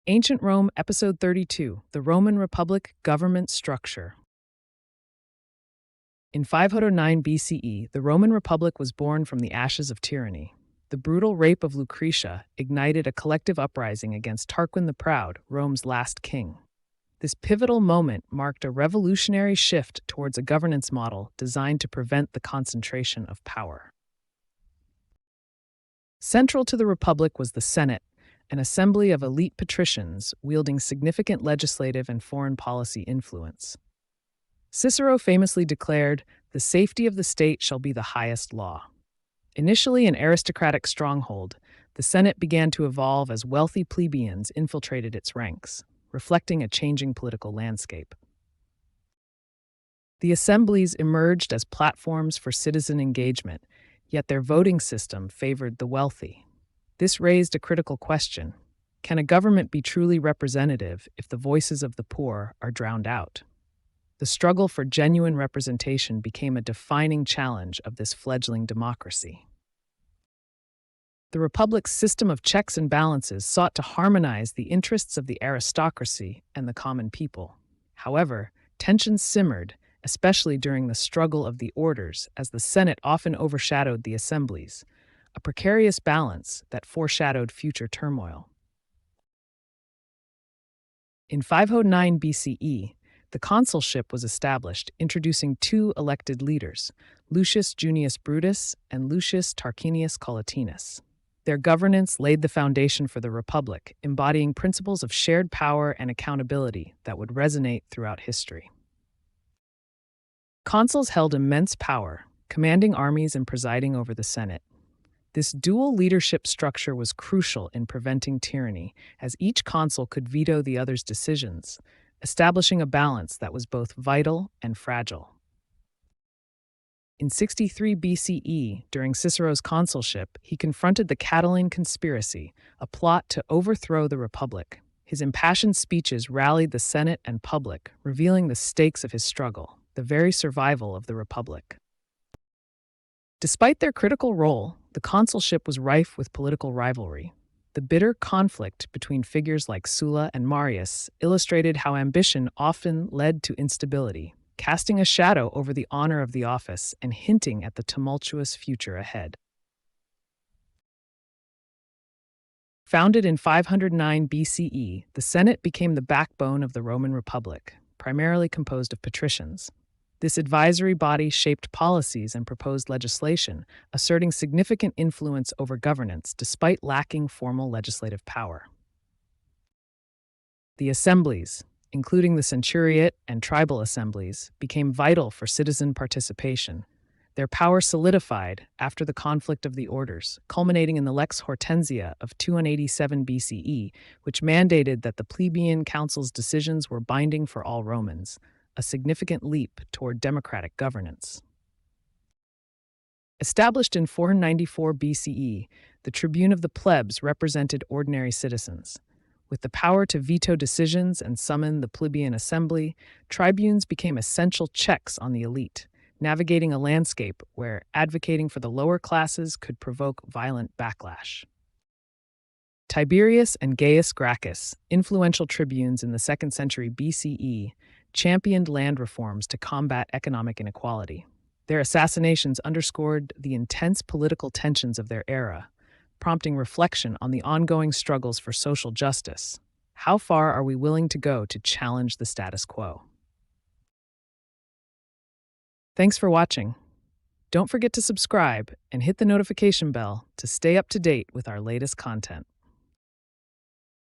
Ancient Rome, Episode 32, The Roman Republic Government Structure. In 509 BCE, the Roman Republic was born from the ashes of tyranny. The brutal rape of Lucretia ignited a collective uprising against Tarquin the Proud, Rome's last king. This pivotal moment marked a revolutionary shift towards a governance model designed to prevent the concentration of power. Central to the Republic was the Senate, an assembly of elite patricians wielding significant legislative and foreign policy influence. Cicero famously declared, "The safety of the state shall be the highest law." Initially an aristocratic stronghold, the Senate began to evolve as wealthy plebeians infiltrated its ranks, reflecting a changing political landscape. The assemblies emerged as platforms for citizen engagement, yet their voting system favored the wealthy. This raised a critical question: can a government be truly representative if the voices of the poor are drowned out? The struggle for genuine representation became a defining challenge of this fledgling democracy. The Republic's system of checks and balances sought to harmonize the interests of the aristocracy and the common people. However, tensions simmered, especially during the struggle of the orders, as the Senate often overshadowed the assemblies, a precarious balance that foreshadowed future turmoil. In 509 BCE, the consulship was established, introducing two elected leaders, Lucius Junius Brutus and Lucius Tarquinius Collatinus. Their governance laid the foundation for the Republic, embodying principles of shared power and accountability that would resonate throughout history. Consuls held immense power, commanding armies and presiding over the Senate. This dual leadership structure was crucial in preventing tyranny, as each consul could veto the other's decisions, establishing a balance that was both vital and fragile. In 63 BCE, during Cicero's consulship, he confronted the Catiline conspiracy, a plot to overthrow the Republic. His impassioned speeches rallied the Senate and public, revealing the stakes of his struggle, the very survival of the Republic. Despite their critical role, the consulship was rife with political rivalry. The bitter conflict between figures like Sulla and Marius illustrated how ambition often led to instability, casting a shadow over the honor of the office and hinting at the tumultuous future ahead. Founded in 509 BCE, the Senate became the backbone of the Roman Republic, primarily composed of patricians. This advisory body shaped policies and proposed legislation, asserting significant influence over governance despite lacking formal legislative power. The assemblies, including the centuriate and tribal assemblies, became vital for citizen participation. Their power solidified after the conflict of the orders, culminating in the Lex Hortensia of 287 BCE, which mandated that the plebeian council's decisions were binding for all Romans, a significant leap toward democratic governance. Established in 494 BCE, the tribune of the plebs represented ordinary citizens. With the power to veto decisions and summon the plebeian assembly, tribunes became essential checks on the elite, navigating a landscape where advocating for the lower classes could provoke violent backlash. Tiberius and Gaius Gracchus, influential tribunes in the 2nd century BCE, championed land reforms to combat economic inequality. Their assassinations underscored the intense political tensions of their era, prompting reflection on the ongoing struggles for social justice. How far are we willing to go to challenge the status quo? Thanks for watching. Don't forget to subscribe and hit the notification bell to stay up to date with our latest content.